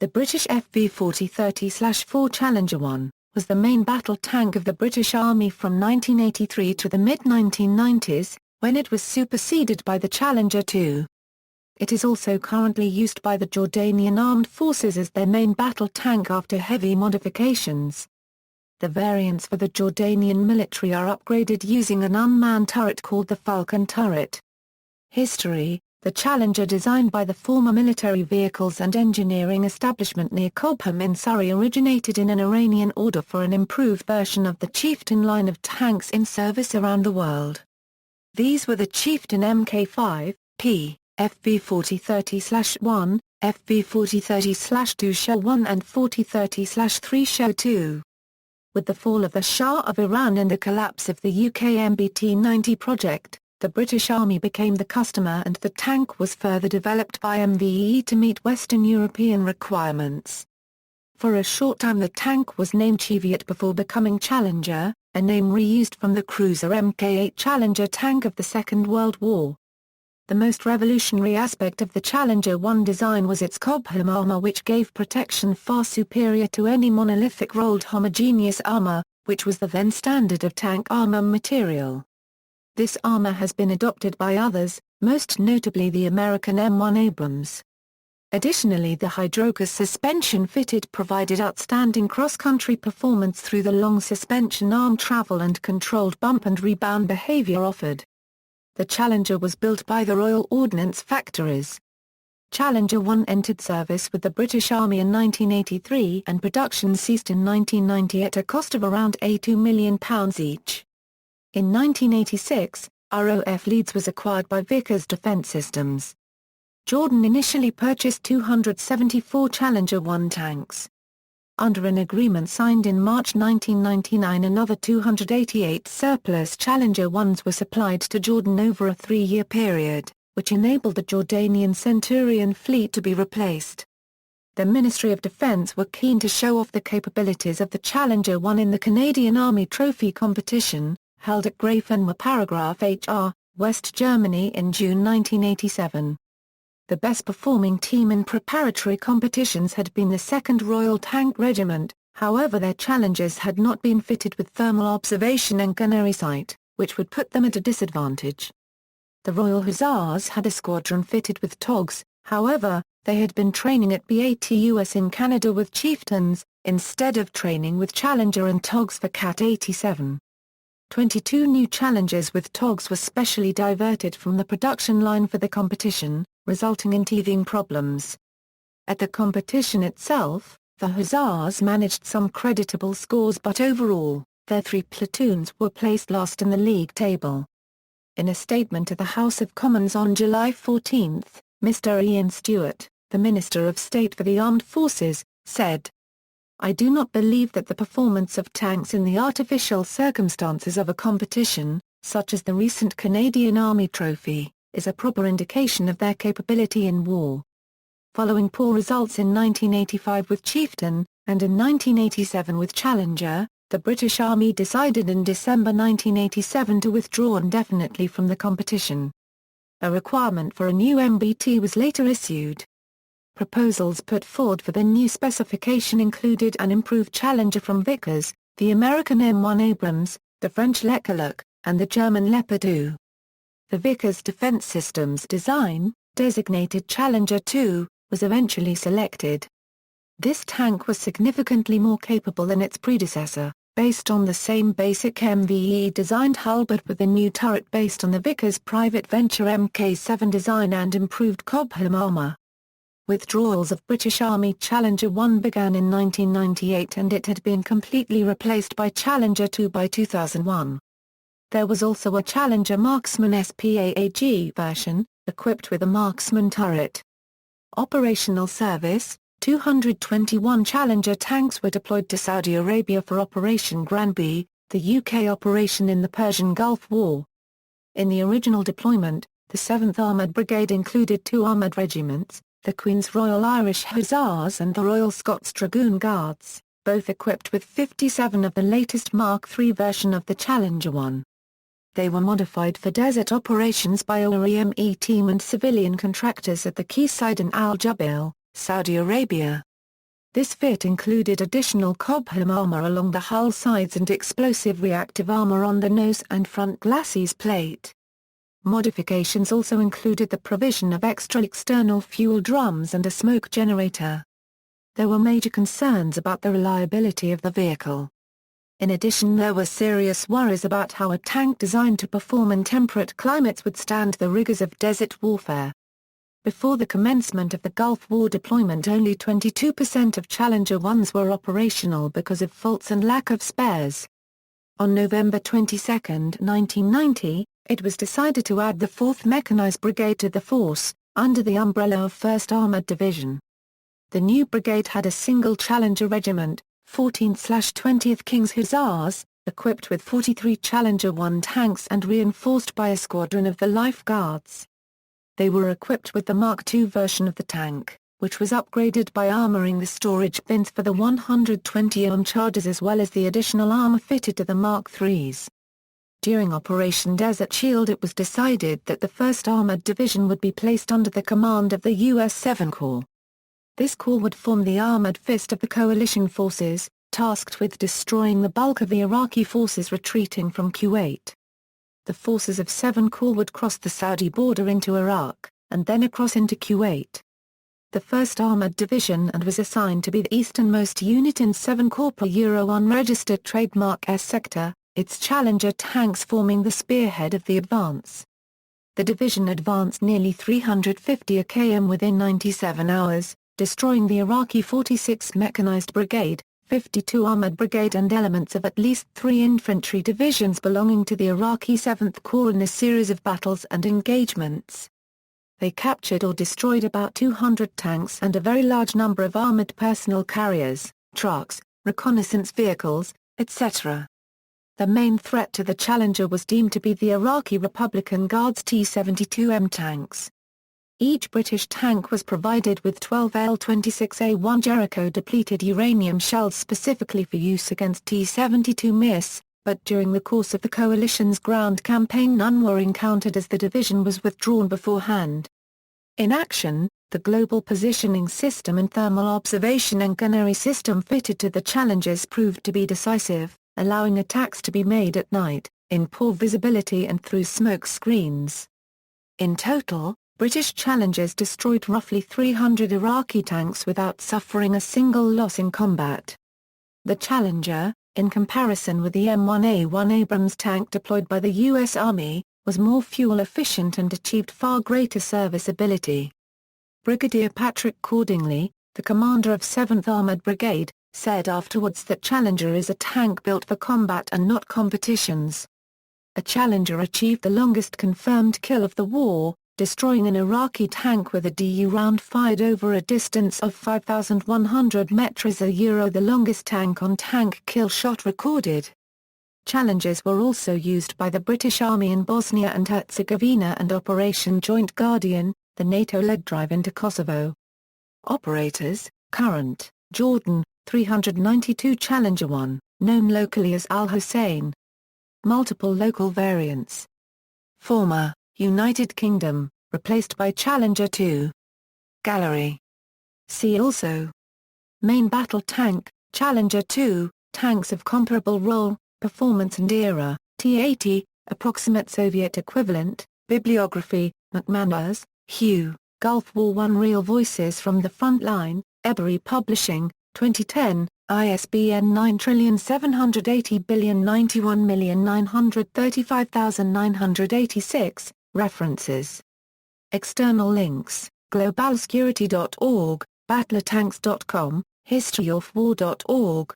The British FV4030-4 Challenger 1 was the main battle tank of the British Army from 1983 to the mid-1990s, when it was superseded by the Challenger 2. It is also currently used by the Jordanian Armed Forces as their main battle tank after heavy modifications. The variants for the Jordanian military are upgraded using an unmanned turret called the Falcon Turret. History: the Challenger, designed by the former military vehicles and engineering establishment near Cobham in Surrey, originated in an Iranian order for an improved version of the Chieftain line of tanks in service around the world. These were the Chieftain Mk5, P, FV4030-1, FV4030-2 Show 1 and 4030-3 Show 2. With the fall of the Shah of Iran and the collapse of the UK MBT-90 project, the British Army became the customer and the tank was further developed by MVE to meet Western European requirements. For a short time the tank was named Cheviot before becoming Challenger, a name reused from the cruiser Mk8 Challenger tank of the Second World War. The most revolutionary aspect of the Challenger 1 design was its Cobham armour, which gave protection far superior to any monolithic rolled homogeneous armour, which was the then standard of tank armour material. This armour has been adopted by others, most notably the American M1 Abrams. Additionally, the Hydrocus suspension fitted provided outstanding cross-country performance through the long suspension arm travel and controlled bump and rebound behaviour offered. The Challenger was built by the Royal Ordnance Factories. Challenger 1 entered service with the British Army in 1983 and production ceased in 1990 at a cost of around £82 million each. In 1986, ROF Leeds was acquired by Vickers Defence Systems. Jordan initially purchased 274 Challenger 1 tanks. Under an agreement signed in March 1999, another 288 surplus Challenger 1s were supplied to Jordan over a 3-year period, which enabled the Jordanian Centurion fleet to be replaced. The Ministry of Defence were keen to show off the capabilities of the Challenger 1 in the Canadian Army Trophy competition, held at Grafenwohr Paragraph HR, West Germany in June 1987. The best-performing team in preparatory competitions had been the 2nd Royal Tank Regiment, however their Challengers had not been fitted with thermal observation and gunnery sight, which would put them at a disadvantage. The Royal Hussars had a squadron fitted with TOGs, however, they had been training at BATUS in Canada with Chieftains, instead of training with Challenger and TOGs for Cat 87. 22 new Challengers with TOGs were specially diverted from the production line for the competition, resulting in teething problems. At the competition itself, the Hussars managed some creditable scores, but overall, their 3 platoons were placed last in the league table. In a statement to the House of Commons on July 14, Mr. Ian Stewart, the Minister of State for the Armed Forces, said, "I do not believe that the performance of tanks in the artificial circumstances of a competition, such as the recent Canadian Army Trophy, is a proper indication of their capability in war." Following poor results in 1985 with Chieftain, and in 1987 with Challenger, the British Army decided in December 1987 to withdraw indefinitely from the competition. A requirement for a new MBT was later issued. Proposals put forward for the new specification included an improved Challenger from Vickers, the American M1 Abrams, the French Leclerc, and the German Leopard 2. The Vickers Defence Systems design, designated Challenger 2, was eventually selected. This tank was significantly more capable than its predecessor, based on the same basic MVE-designed hull but with a new turret based on the Vickers private venture Mk7 design and improved Cobham armour. Withdrawals of British Army Challenger 1 began in 1998 and it had been completely replaced by Challenger 2 by 2001. There was also a Challenger Marksman SPAAG version, equipped with a marksman turret. Operational service: 221 Challenger tanks were deployed to Saudi Arabia for Operation Granby, the UK operation in the Persian Gulf War. In the original deployment, the 7th Armoured Brigade included 2 armoured regiments, the Queen's Royal Irish Hussars and the Royal Scots Dragoon Guards, both equipped with 57 of the latest Mark III version of the Challenger 1. They were modified for desert operations by OREME team and civilian contractors at the quayside in Al Jubail, Saudi Arabia. This fit included additional Cobham armor along the hull sides and explosive reactive armor on the nose and front glacis plate. Modifications also included the provision of extra external fuel drums and a smoke generator. There were major concerns about the reliability of the vehicle. In addition, there were serious worries about how a tank designed to perform in temperate climates would stand the rigors of desert warfare. Before the commencement of the Gulf War deployment, only 22% of Challenger 1s were operational because of faults and lack of spares. On November 22, 1990, it was decided to add the 4th Mechanized Brigade to the force, under the umbrella of 1st Armored Division. The new brigade had a single Challenger regiment, 14th/20th King's Hussars, equipped with 43 Challenger 1 tanks and reinforced by a squadron of the Life Guards. They were equipped with the Mark II version of the tank, which was upgraded by armoring the storage bins for the 120 charges as well as the additional armor fitted to the Mark IIIs. During Operation Desert Shield, it was decided that the 1st Armored Division would be placed under the command of the U.S. 7 Corps. This corps would form the armored fist of the coalition forces, tasked with destroying the bulk of the Iraqi forces retreating from Kuwait. The forces of 7 Corps would cross the Saudi border into Iraq, and then across into Kuwait. The 1st Armored Division and was assigned to be the easternmost unit in 7 Corps per unregistered trademark S sector, its Challenger tanks forming the spearhead of the advance. The division advanced nearly 350 km within 97 hours, destroying the Iraqi 46th Mechanized Brigade, 52 Armored Brigade and elements of at least 3 infantry divisions belonging to the Iraqi 7th Corps in a series of battles and engagements. They captured or destroyed about 200 tanks and a very large number of armored personnel carriers, trucks, reconnaissance vehicles, etc. The main threat to the Challenger was deemed to be the Iraqi Republican Guards T-72M tanks. Each British tank was provided with 12 L-26A1 Jericho-depleted uranium shells specifically for use against T-72 MIS, but during the course of the coalition's ground campaign none were encountered as the division was withdrawn beforehand. In action, the Global Positioning System and Thermal Observation and Gunnery System fitted to the Challengers proved to be decisive, allowing attacks to be made at night, in poor visibility and through smoke screens. In total, British Challengers destroyed roughly 300 Iraqi tanks without suffering a single loss in combat. The Challenger, in comparison with the M1A1 Abrams tank deployed by the U.S. Army, was more fuel efficient and achieved far greater serviceability. Brigadier Patrick Cordingley, the commander of 7th Armored Brigade, said afterwards that Challenger is a tank built for combat and not competitions. A Challenger achieved the longest confirmed kill of the war, destroying an Iraqi tank with a DU round fired over a distance of 5,100 meters, the longest tank-on-tank kill shot recorded. Challengers were also used by the British Army in Bosnia and Herzegovina and Operation Joint Guardian, the NATO-led drive into Kosovo. Operators, current, Jordan, 392 Challenger 1, known locally as Al Hussein. Multiple local variants. Former, United Kingdom, replaced by Challenger 2. Gallery. See also. Main battle tank, Challenger 2, tanks of comparable role, performance and era, T-80, approximate Soviet equivalent, bibliography, McManus, Hugh, Gulf War I Real Voices from the Front Line, Ebury Publishing, 2010, ISBN 9780919355986, references. External links, globalsecurity.org, battlertanks.com, historyofwar.org,